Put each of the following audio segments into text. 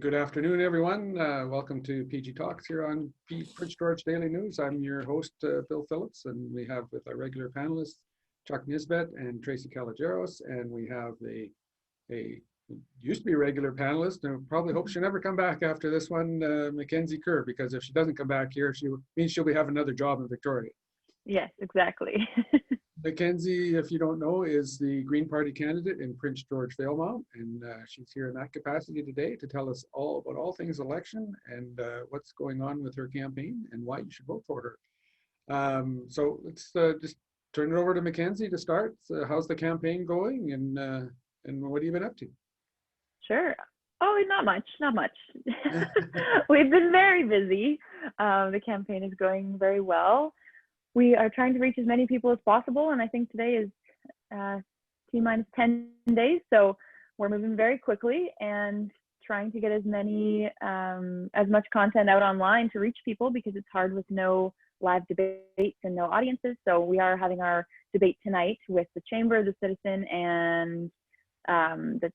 Good afternoon, everyone. Welcome to PG Talks here on Prince George Daily News. I'm your host, Bill Phillips, and we have with our regular panelists, Chuck Nisbett and Tracy Calogheros, and we have a used to be a regular panelist, and probably hope she'll never come back after this one, Mackenzie Kerr, because if she doesn't come back here, she means she'll have another job in Victoria. Yes, exactly. Mackenzie, if you don't know, is the Green Party candidate in Prince George-Valemount, and she's here in that capacity today to tell us all about all things election and what's going on with her campaign and why you should vote for her. So let's just turn it over to Mackenzie to start. How's the campaign going, and what have you been up to? Sure. Oh, not much. We've been very busy. The campaign is going very well. We are trying to reach as many people as possible, and I think today is T-minus 10 days, so we're moving very quickly and trying to get as much content out online to reach people, because it's hard with no live debates and no audiences. So we are having our debate tonight with the Chamber, the Citizen, and the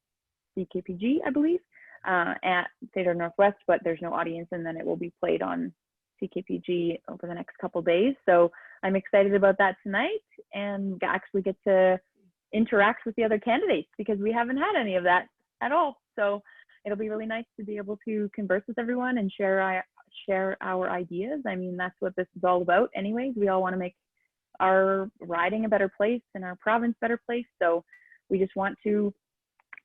CKPG, I believe, at Theatre Northwest, but there's no audience, and then it will be played on CKPG over the next couple days. So I'm excited about that tonight, and actually get to interact with the other candidates, because we haven't had any of that at all. So it'll be really nice to be able to converse with everyone and share our ideas. I mean, that's what this is all about anyways. We all want to make our riding a better place and our province a better place. So we just want to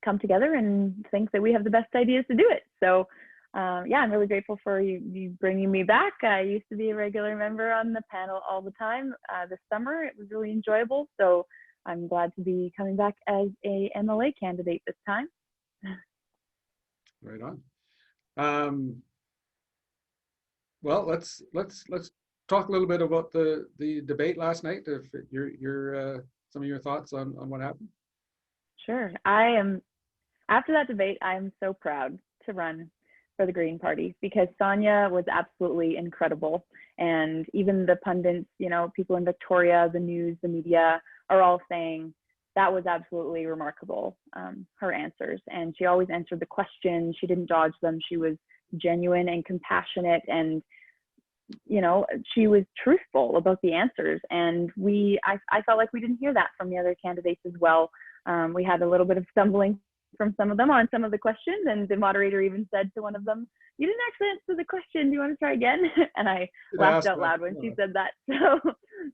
come together and think that we have the best ideas to do it. So yeah, I'm really grateful for you bringing me back. I used to be a regular member on the panel all the time this summer. It was really enjoyable. So I'm glad to be coming back as a MLA candidate this time. Right on. Well, let's talk a little bit about the debate last night. If your some of your thoughts on what happened. Sure. After that debate, I am so proud to run for the Green Party, because Sonia was absolutely incredible. And even the pundits, people in Victoria, the news, the media are all saying that was absolutely remarkable, her answers. And she always answered the questions. She didn't dodge them. She was genuine and compassionate, and she was truthful about the answers. And I felt like we didn't hear that from the other candidates as well. We had a little bit of stumbling from some of them on some of the questions, and the moderator even said to one of them, "You didn't actually answer the question. Do you want to try again?" And I laughed out loud when she said that. So,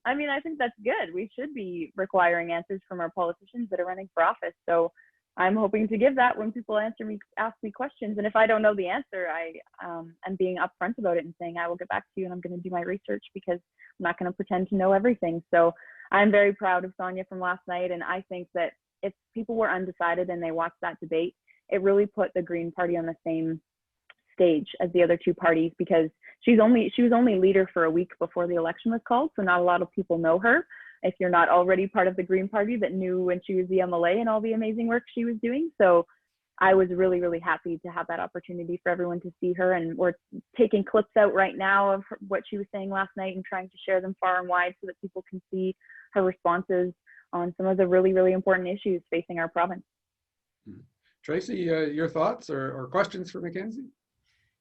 I mean, I think that's good. We should be requiring answers from our politicians that are running for office. So I'm hoping to give that when people ask me questions. And if I don't know the answer, I am being upfront about it and saying, I will get back to you, and I'm going to do my research, because I'm not going to pretend to know everything. So I'm very proud of Sonia from last night. And I think that if people were undecided and they watched that debate, it really put the Green Party on the same stage as the other two parties, because she was only leader for a week before the election was called. So not a lot of people know her, if you're not already part of the Green Party, that knew when she was the MLA and all the amazing work she was doing. So I was really, really happy to have that opportunity for everyone to see her. And we're taking clips out right now of what she was saying last night and trying to share them far and wide so that people can see her responses on some of the really, really important issues facing our province. Tracy, your thoughts or questions for Mackenzie?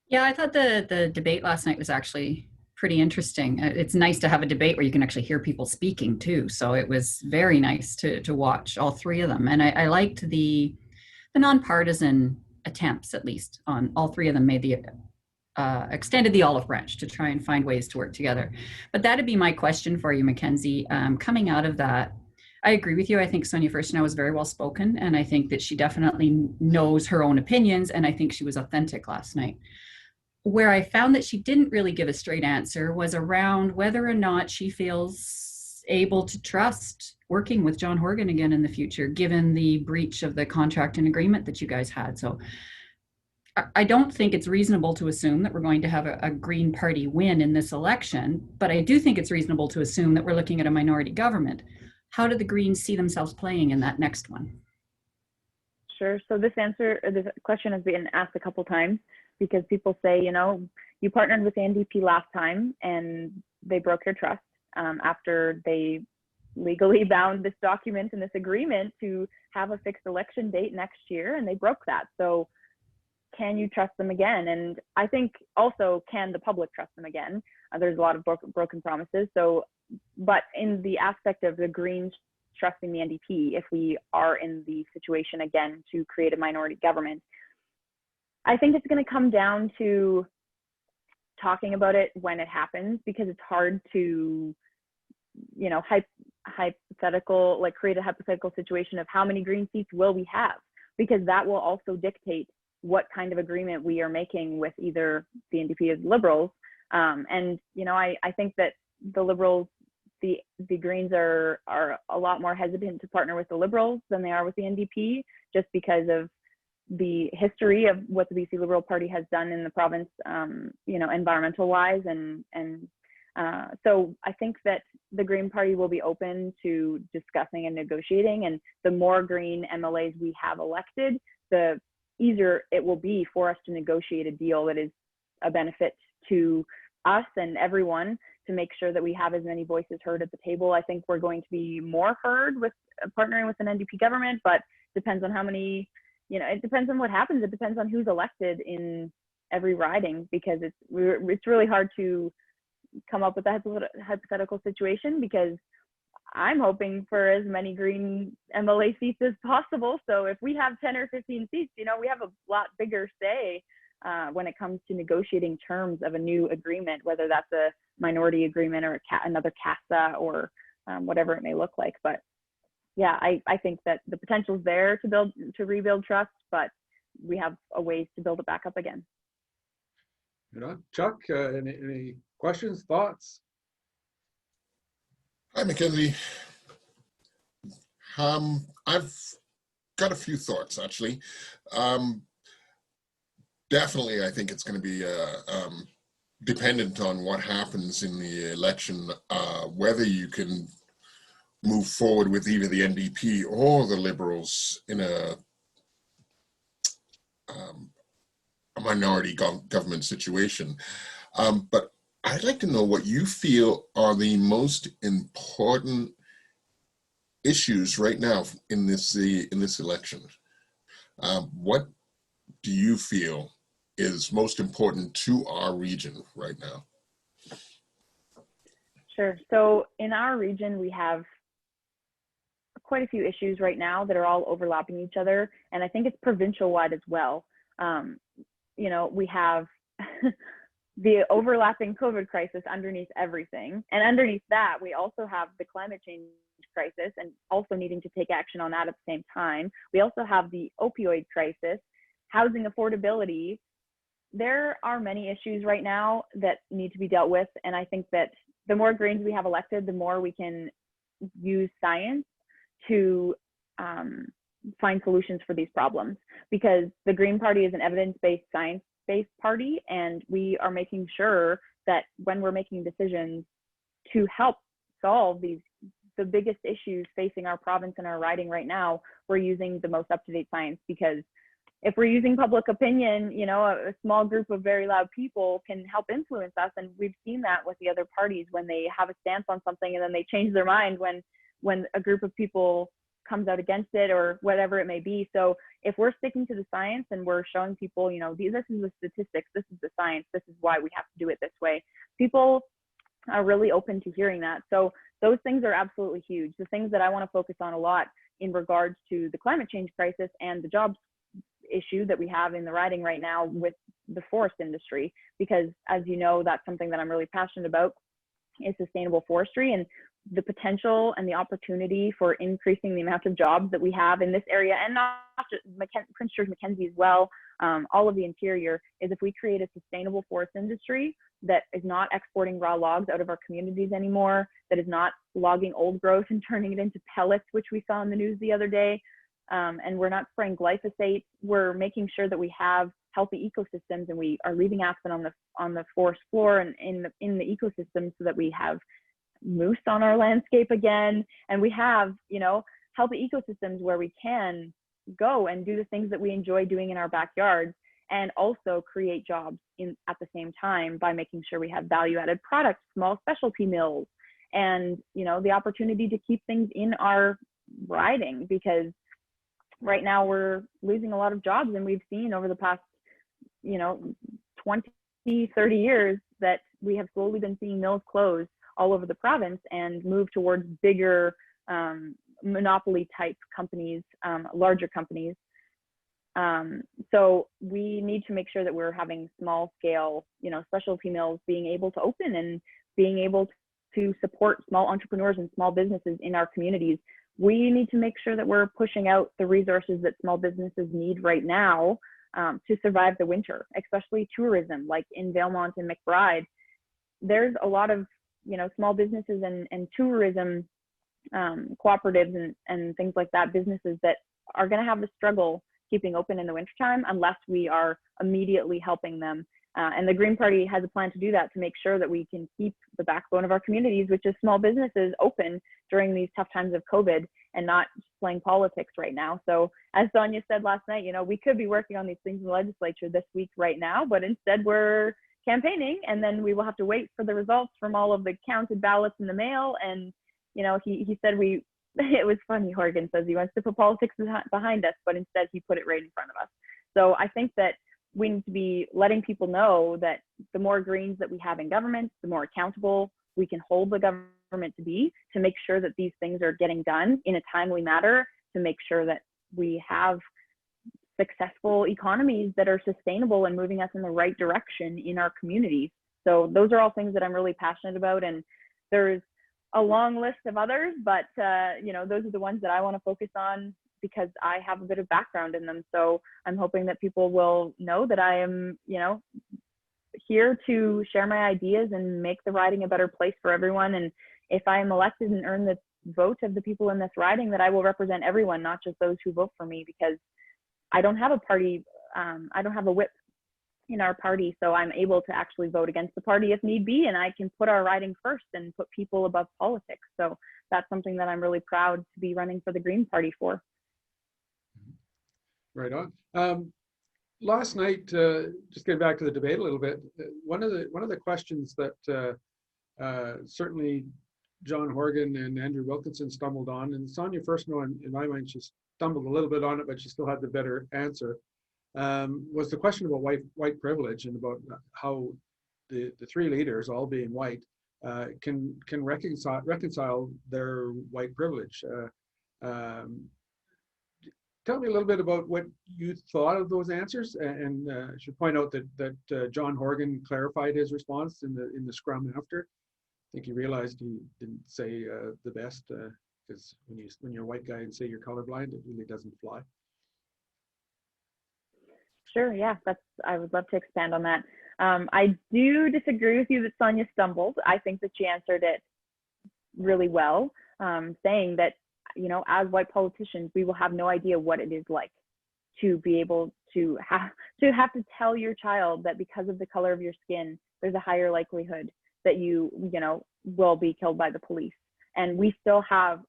Yeah, I thought the debate last night was actually pretty interesting. It's nice to have a debate where you can actually hear people speaking too. So it was very nice to watch all three of them. And I liked the nonpartisan attempts, at least, on all three of them made the extended the olive branch to try and find ways to work together. But that'd be my question for you, Mackenzie. Coming out of that, I agree with you. I think Sonia Furstenau was very well spoken, and I think that she definitely knows her own opinions, and I think she was authentic last night. Where I found that she didn't really give a straight answer was around whether or not she feels able to trust working with John Horgan again in the future, given the breach of the contract and agreement that you guys had. So I don't think it's reasonable to assume that we're going to have a Green Party win in this election, but I do think it's reasonable to assume that we're looking at a minority government. How do the Greens see themselves playing in that next one? Sure. So this question has been asked a couple times, because people say, you partnered with the NDP last time and they broke your trust after they legally bound this document and this agreement to have a fixed election date next year, and they broke that. So can you trust them again? And I think also, can the public trust them again? There's a lot of broken promises. So, but in the aspect of the Greens trusting the NDP, if we are in the situation again to create a minority government, I think it's going to come down to talking about it when it happens, because it's hard to, you know, hypothetical, like create a hypothetical situation of how many Green seats will we have, because that will also dictate what kind of agreement we are making with either the NDP or the Liberals. And, you know, I think that the Liberals, the Greens are a lot more hesitant to partner with the Liberals than they are with the NDP, just because of the history of what the BC Liberal Party has done in the province, you know, environmental wise. And so I think that the Green Party will be open to discussing and negotiating. And the more Green MLAs we have elected, the easier it will be for us to negotiate a deal that is a benefit to us and everyone, to make sure that we have as many voices heard at the table. I think we're going to be more heard with partnering with an NDP government, but depends on how many, you know, it depends on what happens. It depends on who's elected in every riding, because it's really hard to come up with a hypothetical situation, because I'm hoping for as many Green MLA seats as possible. So if we have 10 or 15 seats, you know, we have a lot bigger say when it comes to negotiating terms of a new agreement, whether that's a minority agreement or another CASA or whatever it may look like. But yeah, I think that the potential is there to rebuild trust, but we have a ways to build it back up again. You know, Chuck, any questions, thoughts? Hi, Mackenzie. I've got a few thoughts, actually. Definitely, I think it's going to be dependent on what happens in the election, whether you can move forward with either the NDP or the Liberals in a minority government situation. But I'd like to know what you feel are the most important issues right now in this election. What do you feel is most important to our region right now? Sure. So in our region, we have quite a few issues right now that are all overlapping each other, and I think it's provincial wide as well. You know, we have the overlapping COVID crisis underneath everything, and underneath that, we also have the climate change crisis, and also needing to take action on that at the same time. We also have the opioid crisis, housing affordability. There are many issues right now that need to be dealt with, and I think that the more Greens we have elected, the more we can use science to find solutions for these problems, because the Green Party is an evidence-based, science-based party, and we are making sure that when we're making decisions to help solve the biggest issues facing our province and our riding right now, we're using the most up-to-date science. Because if we're using public opinion, you know, a small group of very loud people can help influence us, and we've seen that with the other parties when they have a stance on something and then they change their mind when a group of people comes out against it or whatever it may be. So if we're sticking to the science and we're showing people, you know, this is the statistics, this is the science, this is why we have to do it this way, people are really open to hearing that. So those things are absolutely huge. The things that I want to focus on a lot in regards to the climate change crisis and the jobs issue that we have in the riding right now with the forest industry, because as you know, that's something that I'm really passionate about, is sustainable forestry, and the potential and the opportunity for increasing the amount of jobs that we have in this area, and not just Prince George-Mackenzie as well, all of the interior, is if we create a sustainable forest industry that is not exporting raw logs out of our communities anymore, that is not logging old growth and turning it into pellets, which we saw in the news the other day, and we're not spraying glyphosate. We're making sure that we have healthy ecosystems, and we are leaving aspen on the forest floor and in the ecosystem, so that we have moose on our landscape again, and we have, you know, healthy ecosystems where we can go and do the things that we enjoy doing in our backyards, and also create jobs at the same time by making sure we have value-added products, small specialty mills, and, you know, the opportunity to keep things in our riding, because right now we're losing a lot of jobs, and we've seen over the past you know, 20, 30 years that we have slowly been seeing mills close all over the province and move towards bigger monopoly type companies, larger companies. So we need to make sure that we're having small scale, you know, specialty mills being able to open and being able to support small entrepreneurs and small businesses in our communities. We need to make sure that we're pushing out the resources that small businesses need right now to survive the winter, especially tourism, like in Valemount and McBride. There's a lot of, you know, small businesses and tourism cooperatives and things like that, businesses that are going to have the struggle keeping open in the wintertime unless we are immediately helping them. And the Green Party has a plan to do that, to make sure that we can keep the backbone of our communities, which is small businesses, open during these tough times of COVID and not just playing politics right now. So as Sonia said last night, you know, we could be working on these things in the legislature this week right now, but instead we're campaigning, and then we will have to wait for the results from all of the counted ballots in the mail. And, you know, he said it was funny, Horgan says he wants to put politics behind us, but instead he put it right in front of us. So I think that we need to be letting people know that the more Greens that we have in government, the more accountable we can hold the government to be, to make sure that these things are getting done in a timely manner, to make sure that we have successful economies that are sustainable and moving us in the right direction in our communities. So those are all things that I'm really passionate about. And there's a long list of others, but you know, those are the ones that I want to focus on because I have a bit of background in them. So I'm hoping that people will know that I am, you know, here to share my ideas and make the riding a better place for everyone. And if I am elected and earn the vote of the people in this riding, that I will represent everyone, not just those who vote for me, because I don't have a party, I don't have a whip in our party, so I'm able to actually vote against the party if need be, and I can put our riding first and put people above politics. So that's something that I'm really proud to be running for the Green Party for. Right on. Last night, just getting back to the debate a little bit, one of the questions that certainly John Horgan and Andrew Wilkinson stumbled on, and Sonia first, in my mind, she stumbled a little bit on it, but she still had the better answer, was the question about white privilege and about how the three leaders, all being white, can reconcile their white privilege. Tell me a little bit about what you thought of those answers, and I should point out that John Horgan clarified his response in the scrum after. I think he realized he didn't say the best, because when you're a white guy and say you're colorblind, it really doesn't fly. Sure, yeah, I would love to expand on that. I do disagree with you that Sonia stumbled. I think that she answered it really well, saying that, you know, as white politicians, we will have no idea what it is like to be able to have to tell your child that because of the color of your skin, there's a higher likelihood that you know, will be killed by the police. And we still have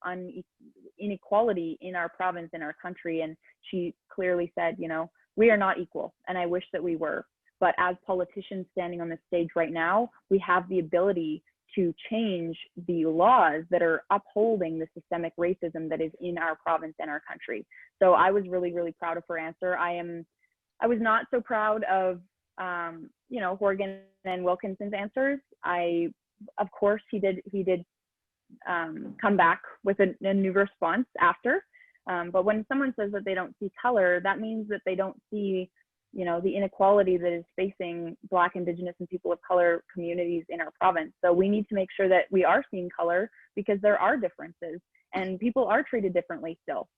inequality in our province, in our country. And she clearly said, you know, we are not equal, and I wish that we were. But as politicians standing on this stage right now, we have the ability to change the laws that are upholding the systemic racism that is in our province and our country. So I was really, really proud of her answer. I was not so proud of, you know, Horgan and Wilkinson's answers. Of course, he did come back with a new response after. But when someone says that they don't see color, that means that they don't see, you know, the inequality that is facing Black, Indigenous, and people of color communities in our province. So we need to make sure that we are seeing color, because there are differences and people are treated differently still.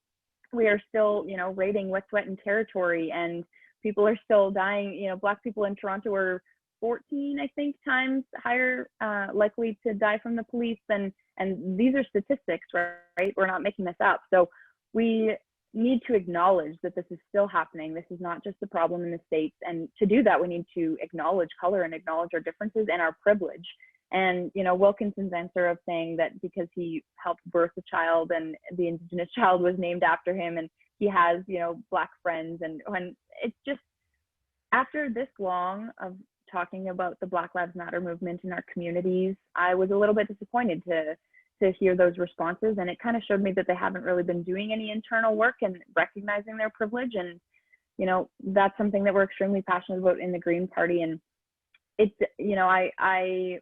We are still, you know, raiding with sweat and territory, and people are still dying. You know, Black people in Toronto are 14, I think, times higher likely to die from the police. And these are statistics, right? We're not making this up. So we need to acknowledge that this is still happening. This is not just a problem in the States. And to do that, we need to acknowledge color and acknowledge our differences and our privilege. And, you know, Wilkinson's answer of saying that because he helped birth a child and the Indigenous child was named after him, and he has, you know, Black friends, and when it's just, after this long of talking about the Black Lives Matter movement in our communities, I was a little bit disappointed to hear those responses. And it kind of showed me that they haven't really been doing any internal work and recognizing their privilege. And that's something that we're extremely passionate about in the Green Party. And it's, I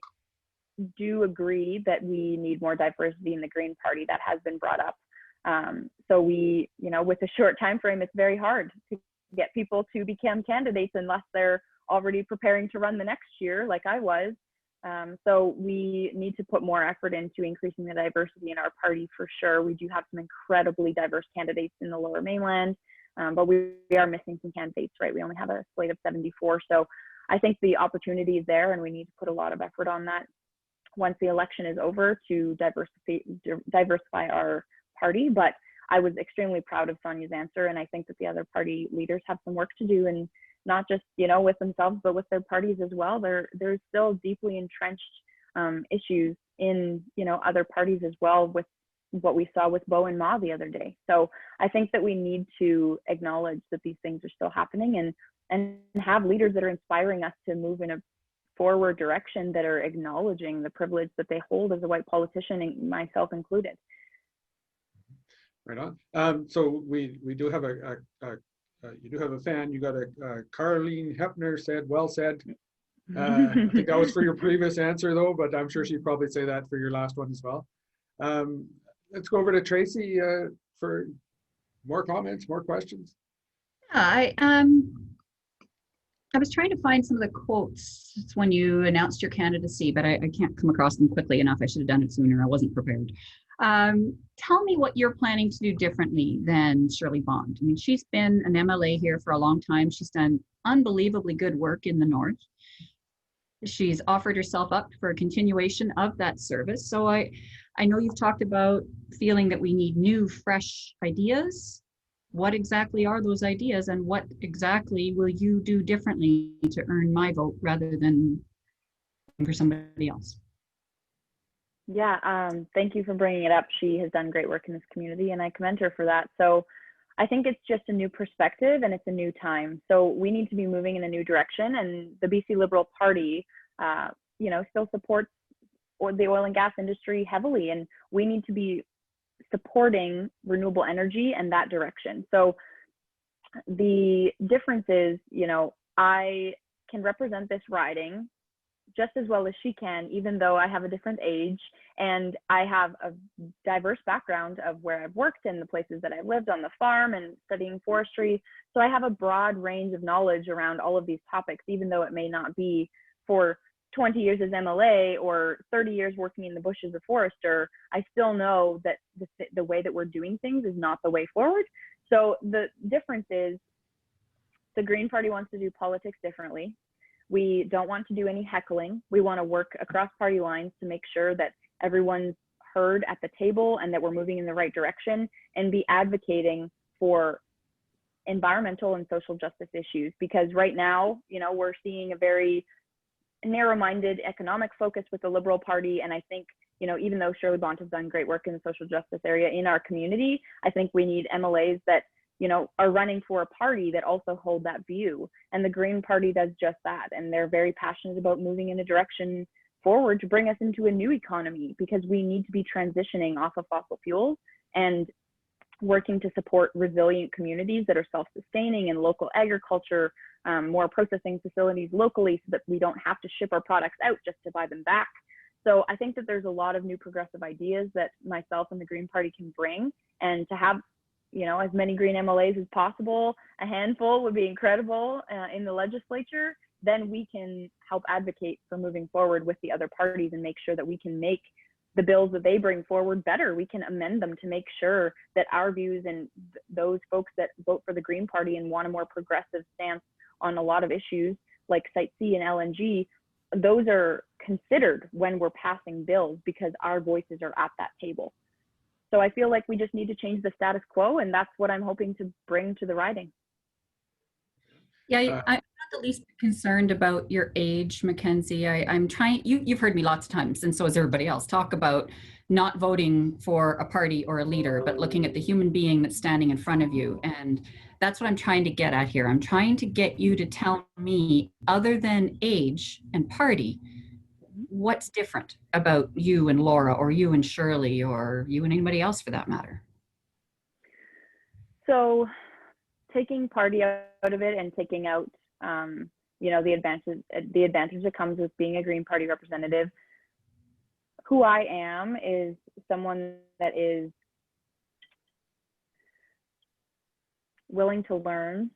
do agree that we need more diversity in the Green Party. That has been brought up. So we, with a short time frame, it's very hard to get people to become candidates unless they're already preparing to run the next year, like I was. So we need to put more effort into increasing the diversity in our party for sure. We do have some incredibly diverse candidates in the Lower Mainland, but we are missing some candidates, right? We only have a slate of 74. So I think the opportunity is there, and we need to put a lot of effort on that once the election is over to diversify our party. But I was extremely proud of Sonia's answer, and I think that the other party leaders have some work to do, and not just with themselves, but with their parties as well. There's still deeply entrenched issues in other parties as well, with what we saw with Beau and Ma the other day. So I think that we need to acknowledge that these things are still happening, and have leaders that are inspiring us to move in a forward direction, that are acknowledging the privilege that they hold as a white politician, and myself included. Right on. So we do have you do have a fan. You got a Carleen Hepner said, well said. I think that was for your previous answer though, but I'm sure she'd probably say that for your last one as well. Let's go over to Tracy for more comments, more questions. Yeah, I was trying to find some of the quotes when you announced your candidacy, but I can't come across them quickly enough. I should have done it sooner. I wasn't prepared. Tell me what you're planning to do differently than Shirley Bond. I mean, she's been an MLA here for a long time. She's done unbelievably good work in the North. She's offered herself up for a continuation of that service. So I know you've talked about feeling that we need new, fresh ideas. What exactly are those ideas, and what exactly will you do differently to earn my vote rather than for somebody else? Yeah, thank you for bringing it up. She has done great work in this community, and I commend her for that. So I think it's just a new perspective, and it's a new time. So we need to be moving in a new direction, and the BC Liberal Party, still supports the oil and gas industry heavily, and we need to be supporting renewable energy and that direction. So the difference is, I can represent this riding just as well as she can, even though I have a different age, and I have a diverse background of where I've worked and the places that I've lived on the farm and studying forestry. So I have a broad range of knowledge around all of these topics, even though it may not be for 20 years as MLA or 30 years working in the bush as a forester. I still know that the way that we're doing things is not the way forward. So the difference is the Green Party wants to do politics differently. We don't want to do any heckling. We want to work across party lines to make sure that everyone's heard at the table and that we're moving in the right direction, and be advocating for environmental and social justice issues. Because right now, we're seeing a very narrow-minded economic focus with the Liberal Party. And I think, even though Shirley Bond has done great work in the social justice area in our community, I think we need MLAs that are running for a party that also hold that view. And the Green Party does just that. And they're very passionate about moving in a direction forward to bring us into a new economy, because we need to be transitioning off of fossil fuels and working to support resilient communities that are self-sustaining and local agriculture, more processing facilities locally, so that we don't have to ship our products out just to buy them back. So I think that there's a lot of new progressive ideas that myself and the Green Party can bring, and to have as many Green MLAs as possible, a handful would be incredible in the legislature. Then we can help advocate for moving forward with the other parties and make sure that we can make the bills that they bring forward better. We can amend them to make sure that our views and those folks that vote for the Green Party and want a more progressive stance on a lot of issues like Site C and LNG, those are considered when we're passing bills, because our voices are at that table. So I feel like we just need to change the status quo, and that's what I'm hoping to bring to the riding. Yeah, I'm not the least bit concerned about your age, Mackenzie. I'm trying, you've heard me lots of times, and so has everybody else, talk about not voting for a party or a leader, but looking at the human being that's standing in front of you. And that's what I'm trying to get at here. I'm trying to get you to tell me, other than age and party, what's different about you and Laura, or you and Shirley, or you and anybody else for that matter? So taking party out of it and taking out, the advantage that comes with being a Green Party representative, who I am is someone that is willing to learn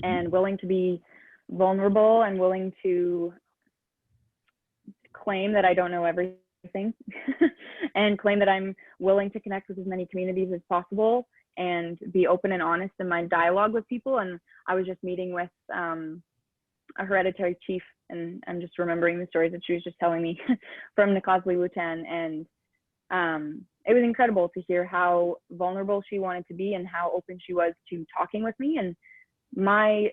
and willing to be vulnerable and willing to claim that I don't know everything and claim that I'm willing to connect with as many communities as possible and be open and honest in my dialogue with people. And I was just meeting with a hereditary chief, and I'm just remembering the stories that she was just telling me from Nikosi-Wutan, and it was incredible to hear how vulnerable she wanted to be and how open she was to talking with me. And my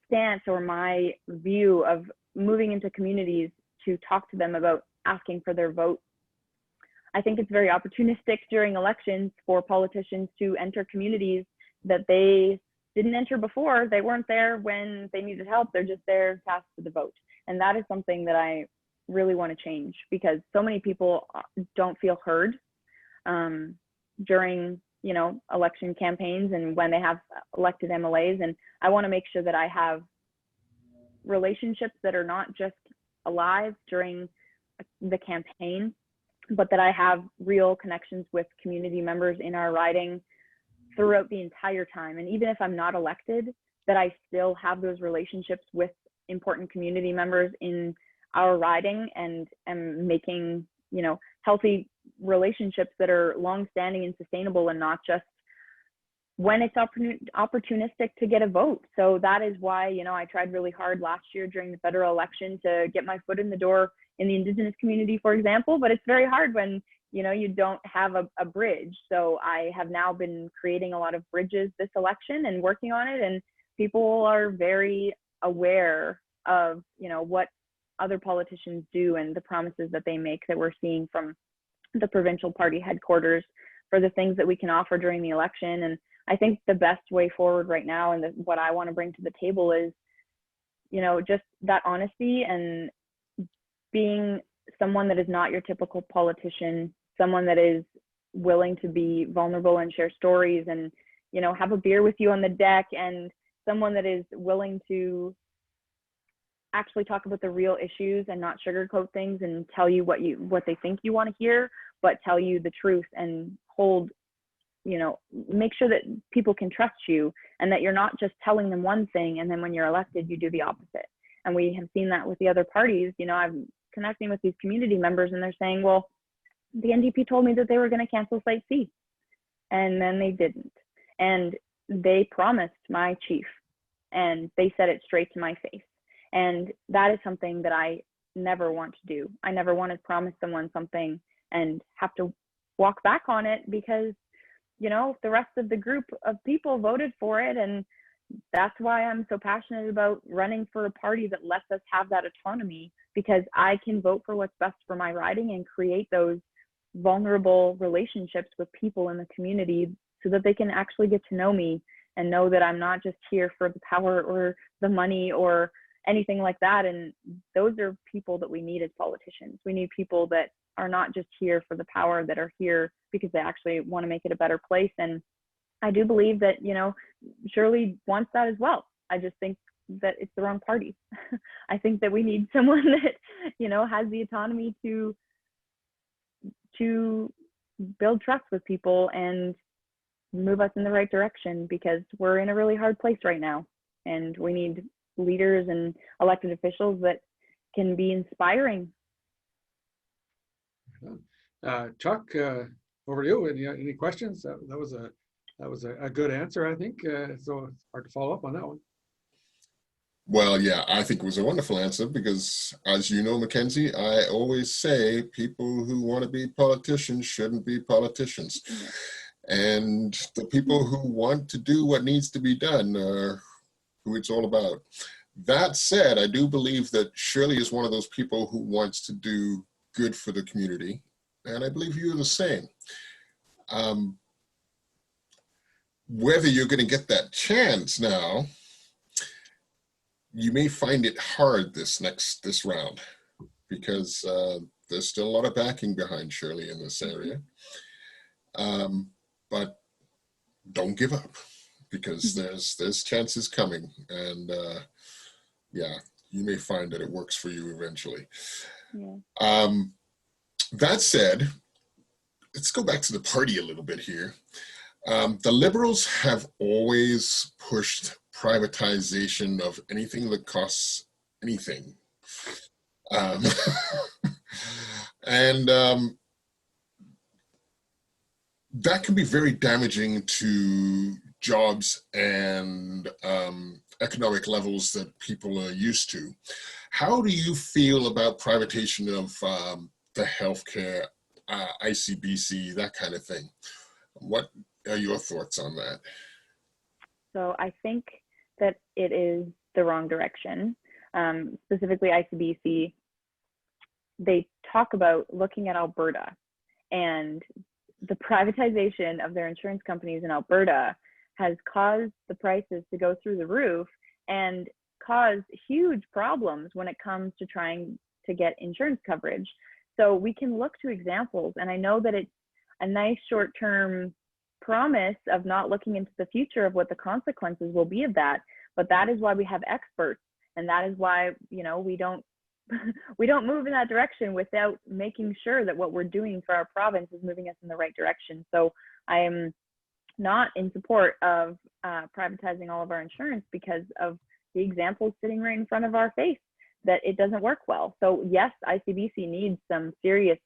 stance or my view of moving into communities to talk to them about asking for their vote, I think it's very opportunistic during elections for politicians to enter communities that they didn't enter before. They weren't there when they needed help. They're just there to ask for the vote. And that is something that I really want to change, because so many people don't feel heard during, election campaigns and when they have elected MLAs. And I want to make sure that I have relationships that are not just alive during the campaign, but that I have real connections with community members in our riding throughout the entire time. And even if I'm not elected, that I still have those relationships with important community members in our riding and am making, healthy relationships that are long-standing and sustainable, and not just when it's opportunistic to get a vote. So that is why, I tried really hard last year during the federal election to get my foot in the door in the Indigenous community, for example, but it's very hard when, you don't have a bridge. So I have now been creating a lot of bridges this election and working on it, and people are very aware of, what other politicians do and the promises that they make that we're seeing from the provincial party headquarters for the things that we can offer during the election. And I think the best way forward right now, and what I want to bring to the table is, just that honesty and being someone that is not your typical politician, someone that is willing to be vulnerable and share stories and, have a beer with you on the deck, and someone that is willing to actually talk about the real issues and not sugarcoat things and tell you what they think you want to hear, but tell you the truth and hold, make sure that people can trust you and that you're not just telling them one thing and then when you're elected, you do the opposite. And we have seen that with the other parties. I'm connecting with these community members and they're saying, well, the NDP told me that they were going to cancel Site C, and then they didn't. And they promised my chief, and they said it straight to my face. And that is something that I never want to do. I never want to promise someone something and have to walk back on it because, the rest of the group of people voted for it. And that's why I'm so passionate about running for a party that lets us have that autonomy, because I can vote for what's best for my riding and create those vulnerable relationships with people in the community so that they can actually get to know me and know that I'm not just here for the power or the money or anything like that. And those are people that we need as politicians. We need people that are not just here for the power, that are here because they actually want to make it a better place. And I do believe that, Shirley wants that as well. I just think that it's the wrong party. I think that we need someone that, has the autonomy to build trust with people and move us in the right direction, because we're in a really hard place right now. And we need leaders and elected officials that can be inspiring. Chuck, over to you. Any questions? That was a good answer, I think. So it's hard to follow up on that one. Well, yeah, I think it was a wonderful answer because, as you know, Mackenzie, I always say people who want to be politicians shouldn't be politicians. And the people who want to do what needs to be done are who it's all about. That said, I do believe that Shirley is one of those people who wants to do good for the community. And I believe you're the same. Whether you're going to get that chance now, you may find it hard this round, because there's still a lot of backing behind Shirley in this area. But don't give up. because there's chances coming, and yeah, you may find that it works for you eventually. Yeah. That said, let's go back to the party a little bit here. The Liberals have always pushed privatization of anything that costs anything. And that can be very damaging to jobs and economic levels that people are used to. How do you feel about privatization of the healthcare, ICBC, that kind of thing? What are your thoughts on that? So I think that it is the wrong direction. Specifically ICBC, they talk about looking at Alberta, and the privatization of their insurance companies in Alberta has caused the prices to go through the roof and caused huge problems when it comes to trying to get insurance coverage. So we can look to examples, and I know that it's a nice short-term promise of not looking into the future of what the consequences will be of that, but that is why we have experts, and that is why, you know, we don't move in that direction without making sure that what we're doing for our province is moving us in the right direction. So I am not in support of privatizing all of our insurance because of the examples sitting right in front of our face that it doesn't work well. So yes, ICBC needs some serious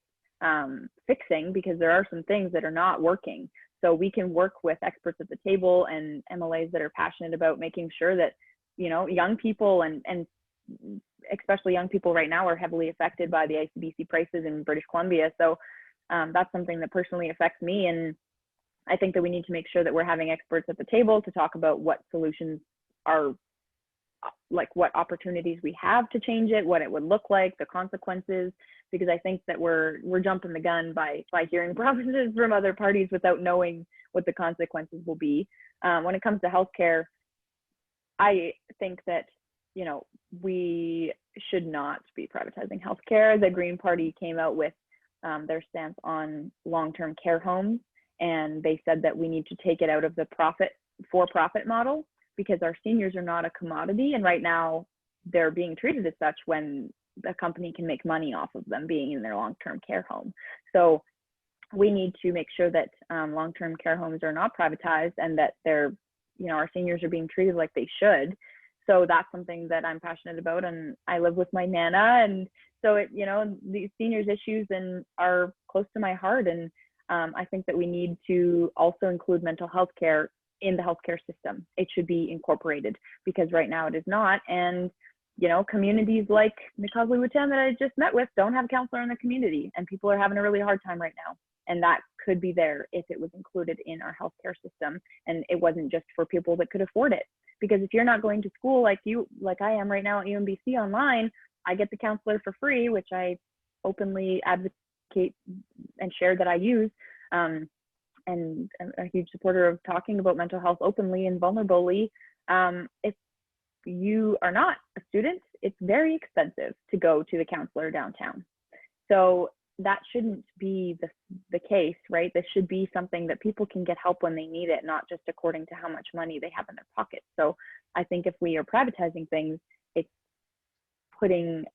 fixing because there are some things that are not working. So we can work with experts at the table and MLAs that are passionate about making sure that, you know, young people and especially young people right now are heavily affected by the ICBC prices in British Columbia. So that's something that personally affects me. And I think that we need to make sure that we're having experts at the table to talk about what solutions are, like what opportunities we have to change it, what it would look like, the consequences, because I think that we're jumping the gun by hearing promises from other parties without knowing what the consequences will be. When it comes to healthcare, I think that, you know, we should not be privatizing healthcare. The Green Party came out with their stance on long-term care homes, and they said that we need to take it out of the for-profit model because our seniors are not a commodity, and right now they're being treated as such when a company can make money off of them being in their long-term care home. So we need to make sure that long-term care homes are not privatized and that they're, you know, our seniors are being treated like they should. So that's something that I'm passionate about, and I live with my Nana, and so it, you know, these seniors issues are close to my heart, and I think that we need to also include mental health care in the healthcare system. It should be incorporated because right now it is not, and you know, communities like Mackenzie-Kerr that I just met with don't have a counselor in the community, and people are having a really hard time right now. And that could be there if it was included in our healthcare system, and it wasn't just for people that could afford it. Because if you're not going to school like I am right now at UMBC online, I get the counselor for free, which I openly advocate and share that I use. And I'm a huge supporter of talking about mental health openly and vulnerably. If you are not a student, it's very expensive to go to the counselor downtown. So that shouldn't be the case, right? This should be something that people can get help when they need it, not just according to how much money they have in their pocket. So I think if we are privatizing things, it's putting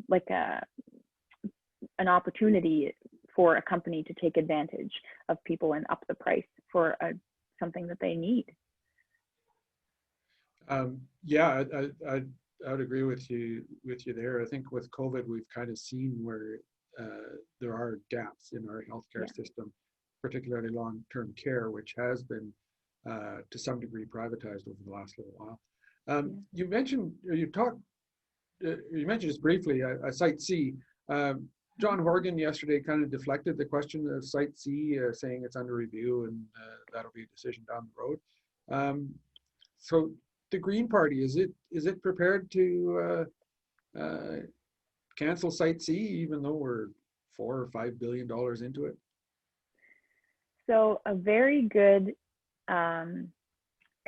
like an opportunity for a company to take advantage of people and up the price for something that they need. Yeah, I would agree with you there. I think with COVID, we've kind of seen where there are gaps in our healthcare system, particularly long-term care, which has been to some degree privatized over the last little while. You mentioned, or you mentioned just briefly, Site C. John Horgan yesterday kind of deflected the question of Site C, saying it's under review and that'll be a decision down the road. So the Green Party, is it prepared to cancel Site C, even though we're $4 or $5 billion into it? So a very good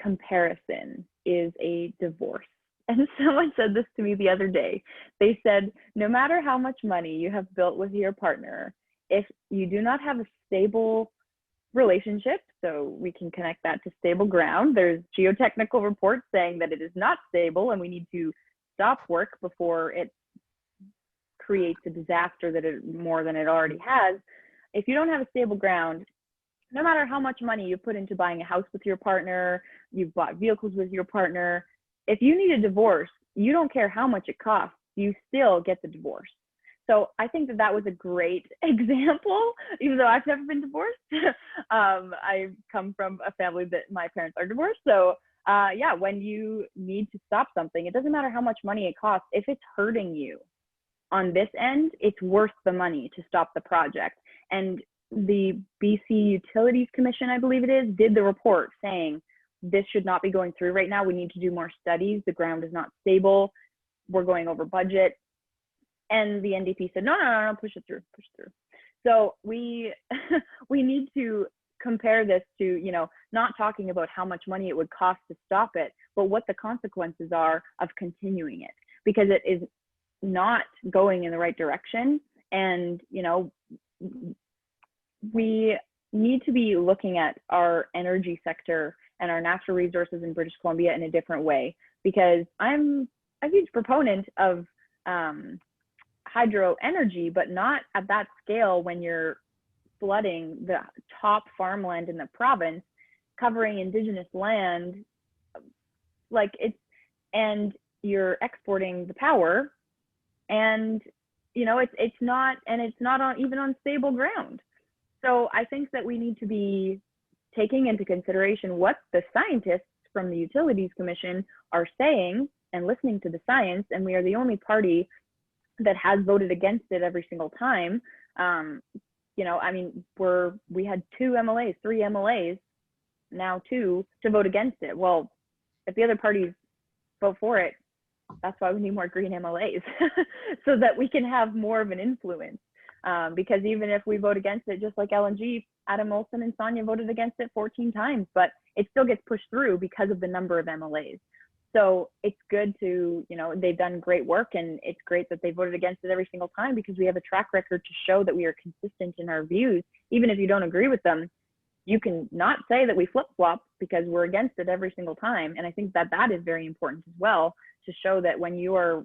comparison is a divorce. And someone said this to me the other day. They said, no matter how much money you have built with your partner, if you do not have a stable relationship, so we can connect that to stable ground. There's geotechnical reports saying that it is not stable and we need to stop work before it creates a disaster that it more than it already has. If you don't have a stable ground, no matter how much money you put into buying a house with your partner, you've bought vehicles with your partner, if you need a divorce, you don't care how much it costs, you still get the divorce. So I think that that was a great example, even though I've never been divorced. I come from a family that my parents are divorced. So yeah, when you need to stop something, it doesn't matter how much money it costs. If it's hurting you on this end, it's worth the money to stop the project. And the BC Utilities Commission, I believe it is, did the report saying this should not be going through right now. We need to do more studies. The ground is not stable. We're going over budget. And the NDP said, no, push it through. So we need to compare this to, you know, not talking about how much money it would cost to stop it, but what the consequences are of continuing it, because it is not going in the right direction. And, you know, we need to be looking at our energy sector and our natural resources in British Columbia in a different way, because I'm a huge proponent of hydro energy, but not at that scale when you're flooding the top farmland in the province, covering Indigenous land, like it's, and you're exporting the power, and you know it's not on even on stable ground. So I think that we need to be taking into consideration what the scientists from the Utilities Commission are saying and listening to the science, and we are the only party that has voted against it every single time. You know, I mean, we had three MLAs, now two, to vote against it. Well, if the other parties vote for it, that's why we need more green MLAs, so that we can have more of an influence. Because even if we vote against it, just like LNG, Adam Olsen and Sonia voted against it 14 times, but it still gets pushed through because of the number of MLAs. So it's good to, you know, they've done great work, and it's great that they voted against it every single time, because we have a track record to show that we are consistent in our views. Even if you don't agree with them, you can not say that we flip-flop, because we're against it every single time. And I think that that is very important as well, to show that when you are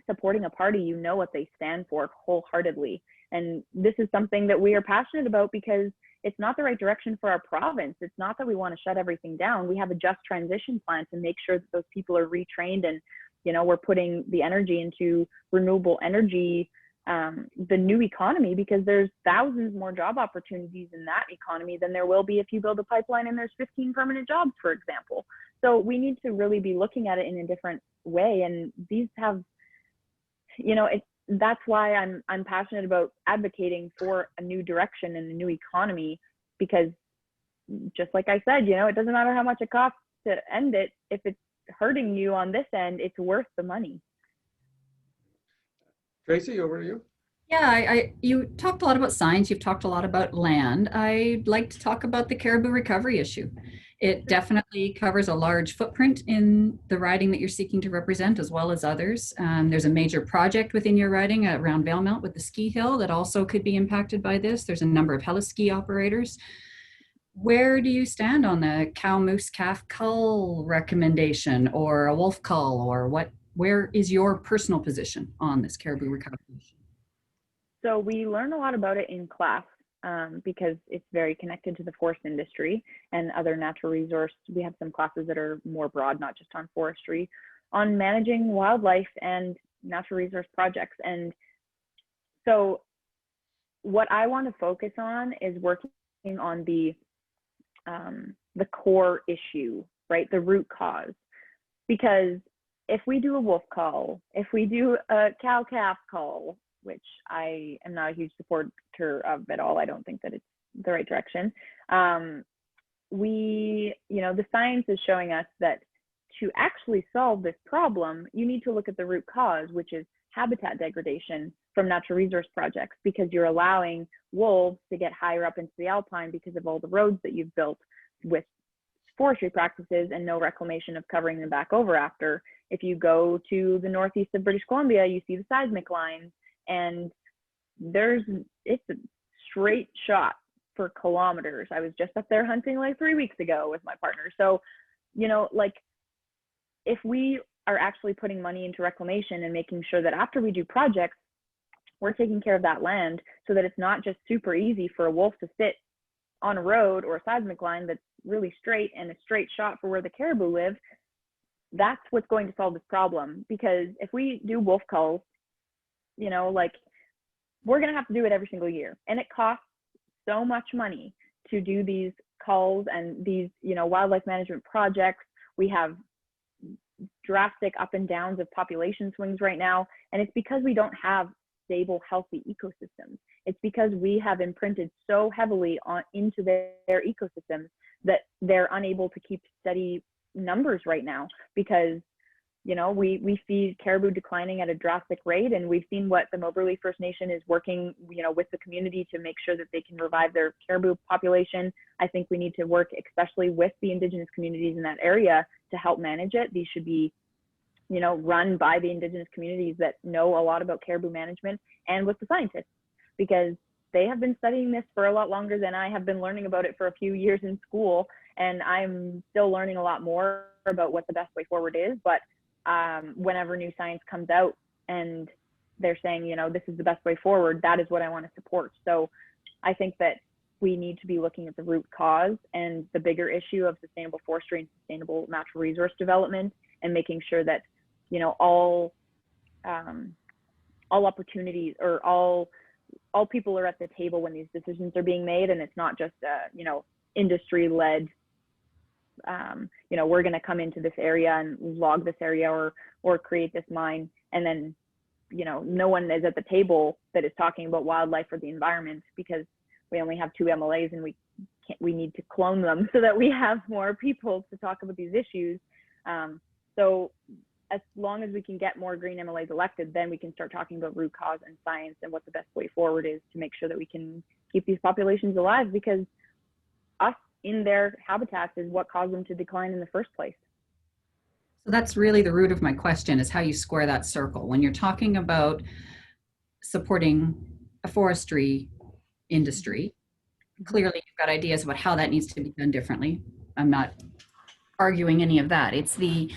supporting a party, you know what they stand for wholeheartedly. And this is something that we are passionate about, because it's not the right direction for our province. It's not that we want to shut everything down. We have a just transition plan to make sure that those people are retrained, and, you know, we're putting the energy into renewable energy, the new economy, because there's thousands more job opportunities in that economy than there will be if you build a pipeline and there's 15 permanent jobs, for example. So we need to really be looking at it in a different way. And these have, you know, that's why I'm passionate about advocating for a new direction and a new economy, because just like I said, you know, it doesn't matter how much it costs to end it. If it's hurting you on this end, it's worth the money. Tracy, over to you. Yeah, you talked a lot about science. You've talked a lot about land. I'd like to talk about the caribou recovery issue. It definitely covers a large footprint in the riding that you're seeking to represent, as well as others. There's a major project within your riding around Valemount with the ski hill that also could be impacted by this. There's a number of heli-ski operators. Where do you stand on the cow, moose, calf, cull recommendation, or a wolf cull, or what? Where is your personal position on this caribou recovery issue? So we learn a lot about it in class, because it's very connected to the forest industry and other natural resource. We have some classes that are more broad, not just on forestry, on managing wildlife and natural resource projects. And so what I want to focus on is working on the core issue, right? The root cause. Because if we do a wolf call, if we do a cow-calf call, which I am not a huge supporter of at all, I don't think that it's the right direction. You know, the science is showing us that to actually solve this problem, you need to look at the root cause, which is habitat degradation from natural resource projects, because you're allowing wolves to get higher up into the alpine because of all the roads that you've built with forestry practices and no reclamation of covering them back over after. If you go to the northeast of British Columbia, you see the seismic lines, and it's a straight shot for kilometers. I was just up there hunting like 3 weeks ago with my partner. So, you know, like if we are actually putting money into reclamation and making sure that after we do projects, we're taking care of that land so that it's not just super easy for a wolf to sit on a road or a seismic line that's really straight and a straight shot for where the caribou live, that's what's going to solve this problem. Because if we do wolf calls, you know, like we're going to have to do it every single year. And it costs so much money to do these calls and these, you know, wildlife management projects. We have drastic up and downs of population swings right now. And it's because we don't have stable, healthy ecosystems. It's because we have imprinted so heavily into their ecosystems that they're unable to keep steady numbers right now, because you know we see caribou declining at a drastic rate, and we've seen what the Moberly First Nation is working, you know, with the community to make sure that they can revive their caribou population. I think we need to work especially with the Indigenous communities in that area to help manage it. These should be, you know, run by the Indigenous communities that know a lot about caribou management, and with the scientists, because they have been studying this for a lot longer than I have been learning about it for a few years in school. And I'm still learning a lot more about what the best way forward is. But whenever new science comes out and they're saying, you know, this is the best way forward, that is what I want to support. So I think that we need to be looking at the root cause and the bigger issue of sustainable forestry and sustainable natural resource development, and making sure that, you know, all opportunities, or all people are at the table when these decisions are being made, and it's not just you know, industry led, you know, we're going to come into this area and log this area or create this mine, and then, you know, no one is at the table that is talking about wildlife or the environment, because we only have 2 MLAs and we need to clone them so that we have more people to talk about these issues. So as long as we can get more green MLAs elected, then we can start talking about root cause and science and what the best way forward is to make sure that we can keep these populations alive, because us in their habitats is what caused them to decline in the first place. So that's really the root of my question, is how you square that circle. When you're talking about supporting a forestry industry, clearly you've got ideas about how that needs to be done differently. I'm not arguing any of that. It's the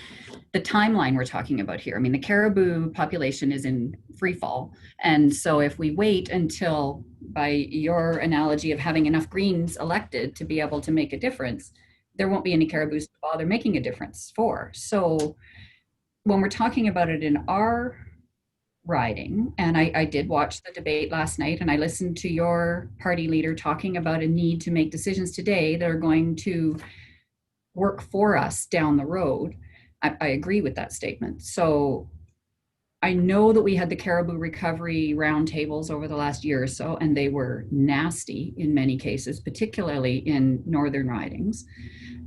timeline we're talking about here. I mean, the caribou population is in free fall. And so if we wait until, by your analogy of having enough greens elected to be able to make a difference, there won't be any caribous to bother making a difference for. So when we're talking about it in our riding, and I did watch the debate last night, and I listened to your party leader talking about a need to make decisions today that are going to work for us down the road. I agree with that statement. So I know that we had the caribou recovery roundtables over the last year or so, and they were nasty in many cases, particularly in northern ridings.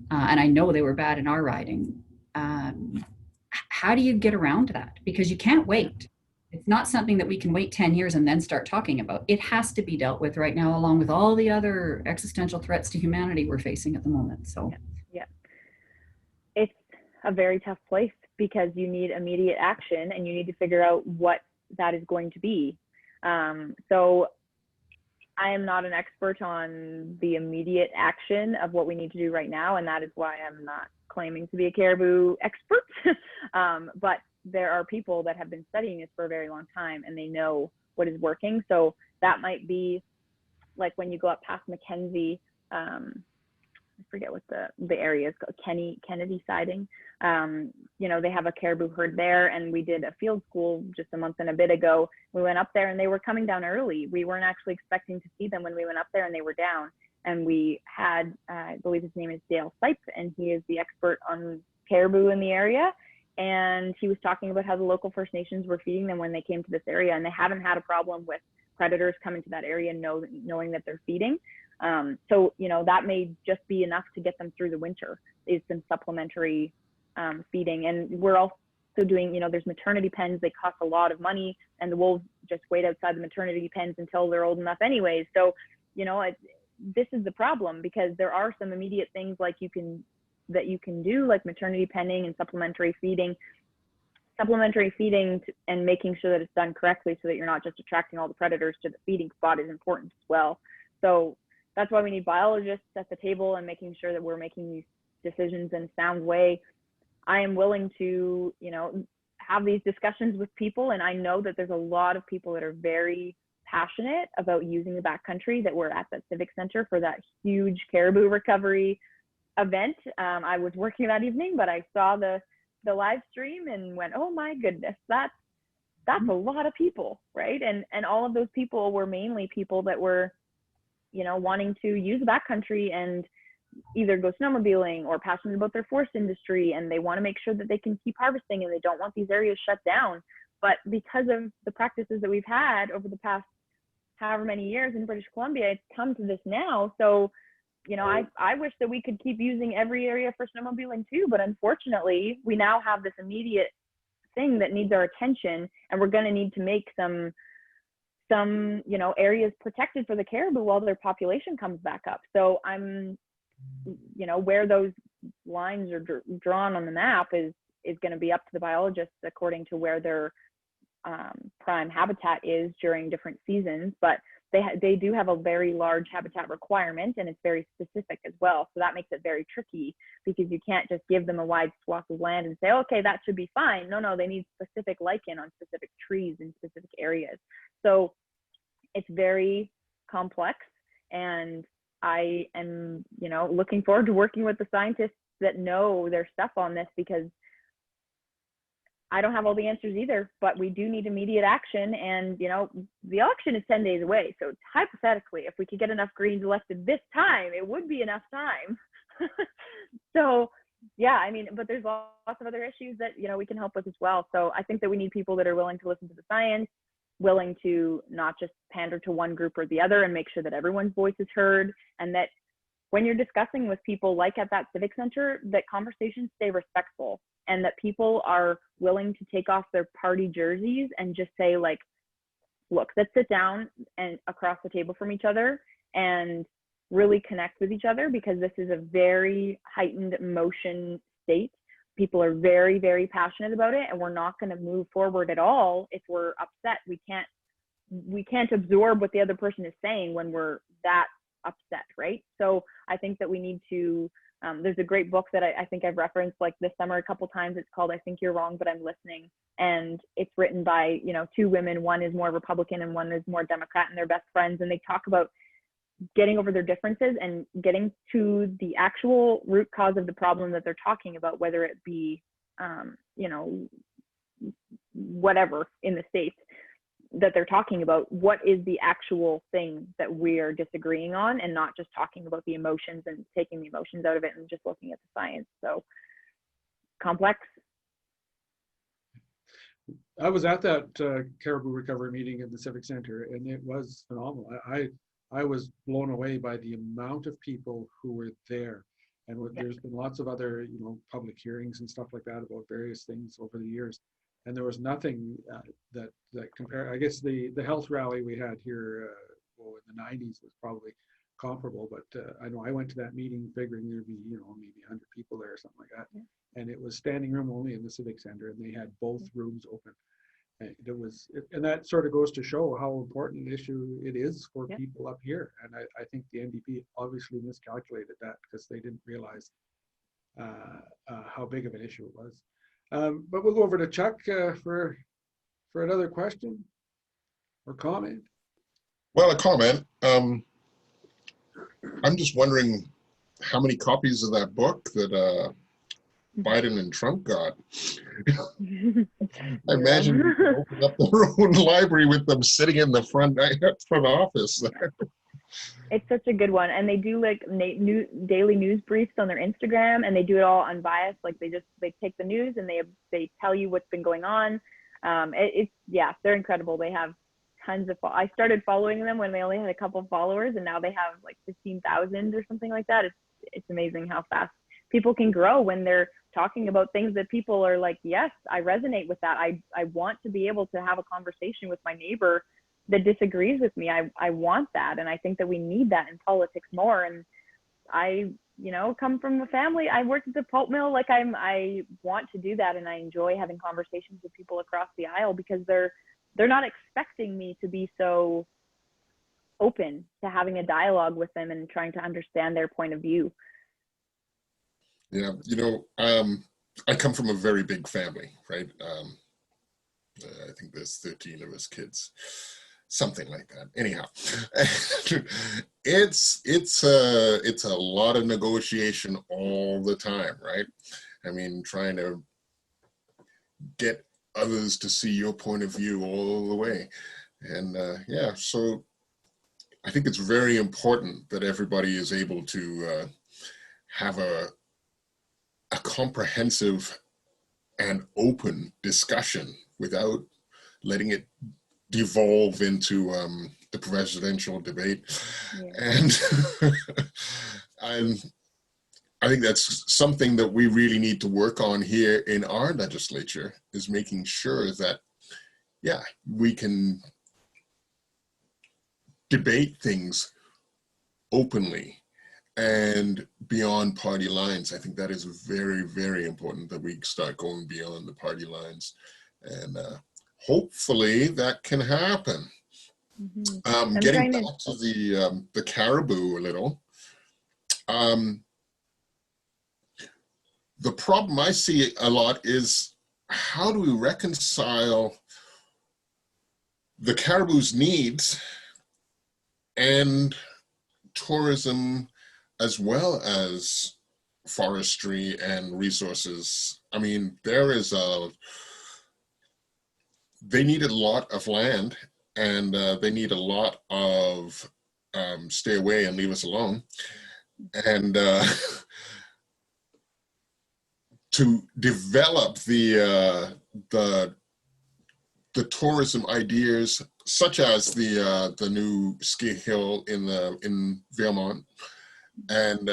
And I know they were bad in our riding. How do you get around that? Because you can't wait. It's not something that we can wait 10 years and then start talking about. It has to be dealt with right now, along with all the other existential threats to humanity we're facing at the moment. So yeah. It's a very tough place, because you need immediate action and you need to figure out what that is going to be. So I am not an expert on the immediate action of what we need to do right now, and that is why I'm not claiming to be a caribou expert. But there are people that have been studying this for a very long time, and they know what is working. So that might be like when you go up past Mackenzie, I forget what the area is called, Kennedy siding. You know, they have a caribou herd there, and we did a field school just a month and a bit ago. We went up there and they were coming down early. We weren't actually expecting to see them when we went up there, and they were down. And we had, I believe his name is Dale Sipe, and he is the expert on caribou in the area. And he was talking about how the local First Nations were feeding them when they came to this area, and they haven't had a problem with predators coming to that area knowing that they're feeding. So, you know, that may just be enough to get them through the winter, is some supplementary feeding. And we're also doing, you know, there's maternity pens. They cost a lot of money, and the wolves just wait outside the maternity pens until they're old enough anyways. So, you know, this is the problem, because there are some immediate things like you can do, like maternity penning and supplementary feeding and making sure that it's done correctly so that you're not just attracting all the predators to the feeding spot is important as well. So, that's why we need biologists at the table and making sure that we're making these decisions in a sound way. I am willing to, you know, have these discussions with people, and I know that there's a lot of people that are very passionate about using the backcountry that were at that civic center for that huge caribou recovery event. I was working that evening, but I saw the live stream and went, oh my goodness, that's a lot of people, right? And all of those people were mainly people that were, you know, wanting to use the backcountry and either go snowmobiling or passionate about their forest industry, and they want to make sure that they can keep harvesting and they don't want these areas shut down. But because of the practices that we've had over the past however many years in British Columbia, it's come to this now. So, you know, I wish that we could keep using every area for snowmobiling too, but unfortunately we now have this immediate thing that needs our attention, and we're going to need to make some, you know, areas protected for the caribou while their population comes back up. So I'm, you know, where those lines are drawn on the map is going to be up to the biologists according to where their prime habitat is during different seasons. But they do have a very large habitat requirement, and it's very specific as well. So that makes it very tricky, because you can't just give them a wide swath of land and say, okay, that should be fine. No, they need specific lichen on specific trees in specific areas. So it's very complex, and I am, you know, looking forward to working with the scientists that know their stuff on this, because I don't have all the answers either, but we do need immediate action. And, you know, the election is 10 days away. So hypothetically, if we could get enough Greens elected this time, it would be enough time. So, yeah, I mean, but there's lots of other issues that, you know, we can help with as well. So I think that we need people that are willing to listen to the science, willing to not just pander to one group or the other, and make sure that everyone's voice is heard, and that when you're discussing with people like at that civic center, that conversations stay respectful, and that people are willing to take off their party jerseys and just say, like, look, let's sit down and across the table from each other and really connect with each other, because this is a very heightened emotion state. People are very, very passionate about it, and we're not going to move forward at all if we're upset. We can't absorb what the other person is saying when we're that upset, right? So I think that we need to, there's a great book that I think I've referenced like this summer a couple times. It's called I Think You're Wrong, But I'm Listening. And it's written by, you know, two women. One is more Republican and one is more Democrat, and they're best friends. And they talk about getting over their differences and getting to the actual root cause of the problem that they're talking about, whether it be, you know, whatever in the States that they're talking about. What is the actual thing that we are disagreeing on, and not just talking about the emotions and taking the emotions out of it and just looking at the science. So complex. I was at that caribou recovery meeting in the Civic Center, and it was phenomenal. I was blown away by the amount of people who were there. And there's been lots of other, you know, public hearings and stuff like that about various things over the years. And there was nothing that compare. I guess the health rally we had here in the 90s was probably comparable, but I know I went to that meeting figuring there'd be, you know, maybe 100 people there or something like that. Yeah. And it was standing room only in the Civic Center, and they had both rooms open. And and that sort of goes to show how important an issue it is for people up here. And I think the NDP obviously miscalculated that, because they didn't realize how big of an issue it was. But we'll go over to Chuck for another question or comment. Well, a comment. I'm just wondering how many copies of that book that Biden and Trump got. I imagine you can open up their own library with them sitting in the front office. It's such a good one, and they do like daily news briefs on their Instagram, and they do it all unbiased. Like they take the news and they tell you what's been going on. They're incredible. They have tons of. I started following them when they only had a couple of followers, and now they have like 15,000 or something like that. It's amazing how fast people can grow when they're talking about things that people are like, yes, I resonate with that. I want to be able to have a conversation with my neighbor that disagrees with me. I want that. And I think that we need that in politics more. And I, you know, come from a family, I worked at the pulp mill. Like I want to do that. And I enjoy having conversations with people across the aisle, because they're not expecting me to be so open to having a dialogue with them and trying to understand their point of view. Yeah, I come from a very big family, right? I think there's 13 of us kids, something like that. Anyhow, it's a lot of negotiation all the time, right? I mean, trying to get others to see your point of view all the way. And yeah, so I think it's very important that everybody is able to have a comprehensive and open discussion without letting it devolve into the presidential debate. Yeah. And I think that's something that we really need to work on here in our legislature, is making sure that, yeah, we can debate things openly and beyond party lines. I think that is very, very important, that we start going beyond the party lines, and hopefully that can happen. Mm-hmm. Getting back to the caribou a little, the problem I see a lot is, how do we reconcile the caribou's needs and tourism, as well as forestry and resources? I mean, they need a lot of land, and they need a lot of stay away and leave us alone. And to develop the tourism ideas, such as the new ski hill in Valemount, and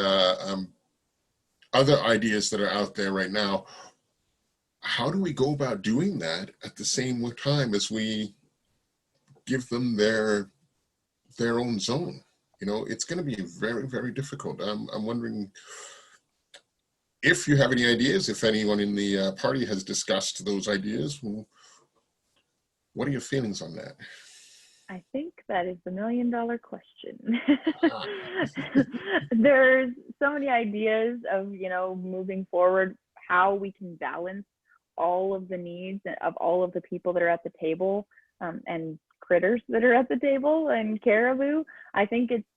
other ideas that are out there right now, how do we go about doing that at the same time as we give them their own zone? It's going to be very, very difficult. I'm wondering if you have any ideas, if anyone in the party has discussed those ideas. What are your feelings on that? I think that is the $1 million question. There's so many ideas of, moving forward, how we can balance all of the needs of all of the people that are at the table, and critters that are at the table, and caribou. I think it's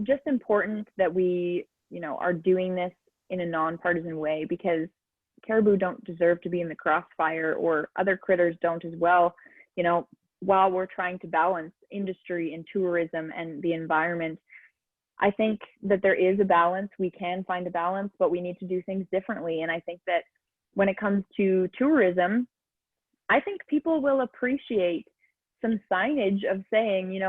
just important that we, are doing this in a nonpartisan way, because caribou don't deserve to be in the crossfire, or other critters don't as well, while we're trying to balance industry and tourism and the environment. I think that there is a balance. We can find a balance, but we need to do things differently. And I think that when it comes to tourism, I think people will appreciate some signage of saying,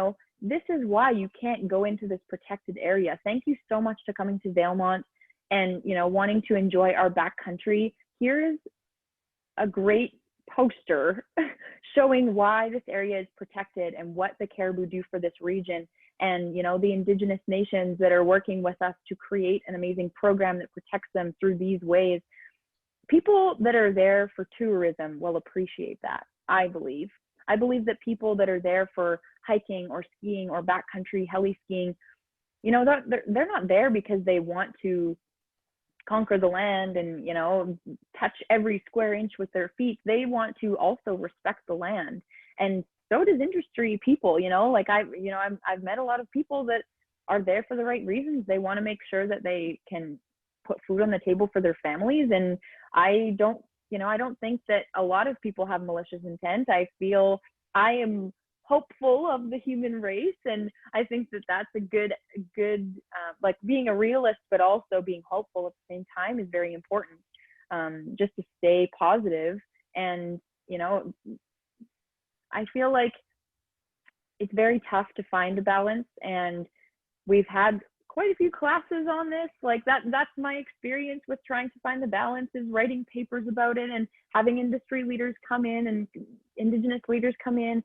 this is why you can't go into this protected area. Thank you so much for coming to Valemount and, wanting to enjoy our backcountry. Here's a great poster showing why this area is protected and what the caribou do for this region, and the indigenous nations that are working with us to create an amazing program that protects them through these ways. People that are there for tourism will appreciate that. I believe that people that are there for hiking or skiing or backcountry heli skiing, they're not there because they want to conquer the land and touch every square inch with their feet. They want to also respect the land, and so does industry people. I've met a lot of people that are there for the right reasons. They want to make sure that they can put food on the table for their families, and I don't think that a lot of people have malicious intent. I feel I am hopeful of the human race, and I think that that's a good like being a realist, but also being hopeful at the same time is very important, just to stay positive. And I feel like it's very tough to find a balance, and we've had quite a few classes on this. Like that's my experience with trying to find the balance, is writing papers about it and having industry leaders come in and indigenous leaders come in,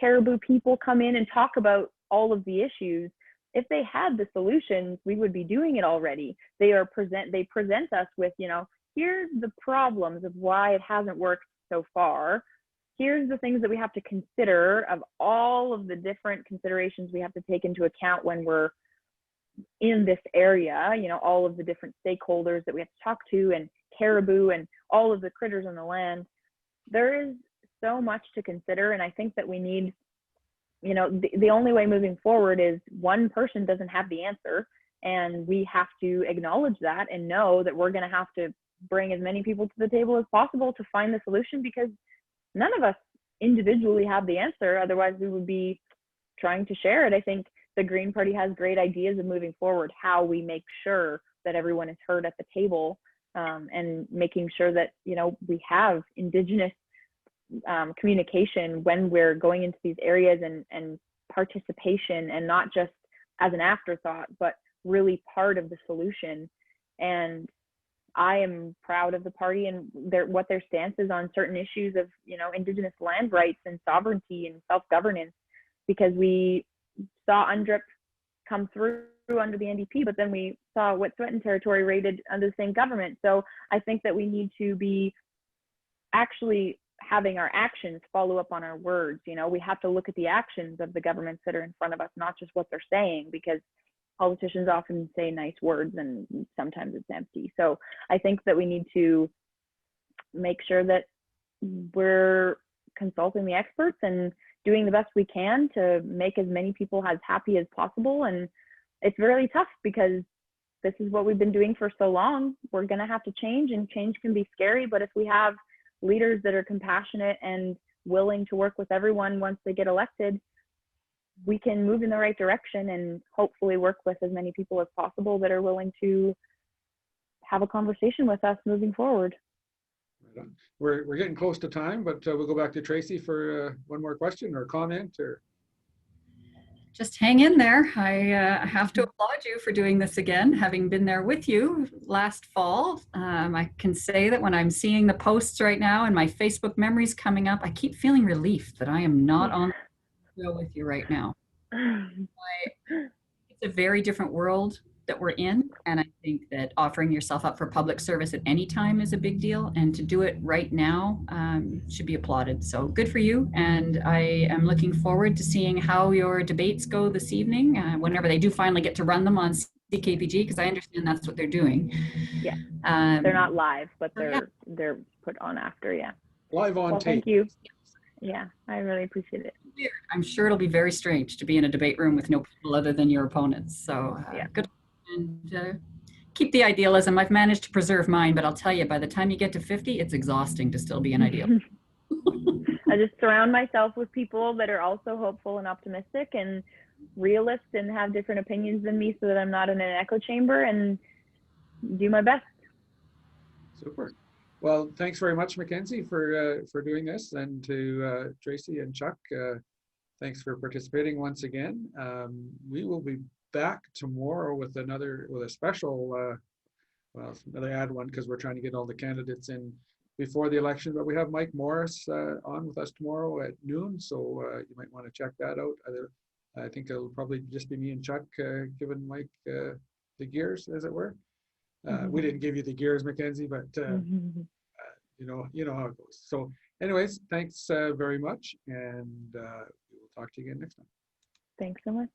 caribou people come in and talk about all of the issues. If they had the solutions, we would be doing it already. They present us with, here's the problems of why it hasn't worked so far. here's the things that we have to consider of all of the different considerations we have to take into account when we're in this area, you know, all of the different stakeholders that we have to talk to, and caribou and all of the critters on the land. There is so much to consider, and I think that we need, you know, the only way moving forward is one person doesn't have the answer, and we have to acknowledge that and know that we're going to have to bring as many people to the table as possible to find the solution, because none of us individually have the answer. Otherwise, we would be trying to share it. I think the Green Party has great ideas of moving forward, how we make sure that everyone is heard at the table, and making sure that, you know, we have Indigenous communication when we're going into these areas, and participation, and not just as an afterthought, but really part of the solution. And I am proud of the party and what their stance is on certain issues of, you know, Indigenous land rights and sovereignty and self-governance, because we saw UNDRIP come through under the NDP, but then we saw Wet'suwet'en territory raided under the same government. So I think that we need to be actually having our actions follow up on our words. You know, we have to look at the actions of the governments that are in front of us, not just what they're saying, because politicians often say nice words and sometimes it's empty. So I think that we need to make sure that we're consulting the experts and doing the best we can to make as many people as happy as possible. And it's really tough because this is what we've been doing for so long. We're going to have to change, and change can be scary, but if we have leaders that are compassionate and willing to work with everyone once they get elected, we can move in the right direction and hopefully work with as many people as possible that are willing to have a conversation with us moving forward. Right on. We're getting close to time, but we'll go back to Tracy for one more question or comment. Or just hang in there. I have to applaud you for doing this again, having been there with you last fall. I can say that when I'm seeing the posts right now and my Facebook memories coming up, I keep feeling relief that I am not on the show with you right now. It's a very different world that we're in, and I think that offering yourself up for public service at any time is a big deal, and to do it right now should be applauded. So good for you, and I am looking forward to seeing how your debates go this evening, whenever they do finally get to run them on CKPG, because I understand that's what they're doing. Yeah, they're not live, but they're put on after. Yeah, live on tape. Thank you. Yeah, I really appreciate it. I'm sure it'll be very strange to be in a debate room with no people other than your opponents. So yeah, good. And keep the idealism. I've managed to preserve mine, but I'll tell you, by the time you get to 50, it's exhausting to still be an idealist. I just surround myself with people that are also hopeful and optimistic and realists and have different opinions than me, so that I'm not in an echo chamber, and do my best. Super. Well, thanks very much, Mackenzie, for doing this, and to Tracy and Chuck, thanks for participating once again. We will be back tomorrow with a special, well, another ad one, because we're trying to get all the candidates in before the election. But we have Mike Morris on with us tomorrow at noon, so you might want to check that out. I think it'll probably just be me and Chuck giving Mike the gears, as it were. We didn't give you the gears, Mackenzie, but you know how it goes. So anyways, thanks very much, and we will talk to you again next time. Thanks so much.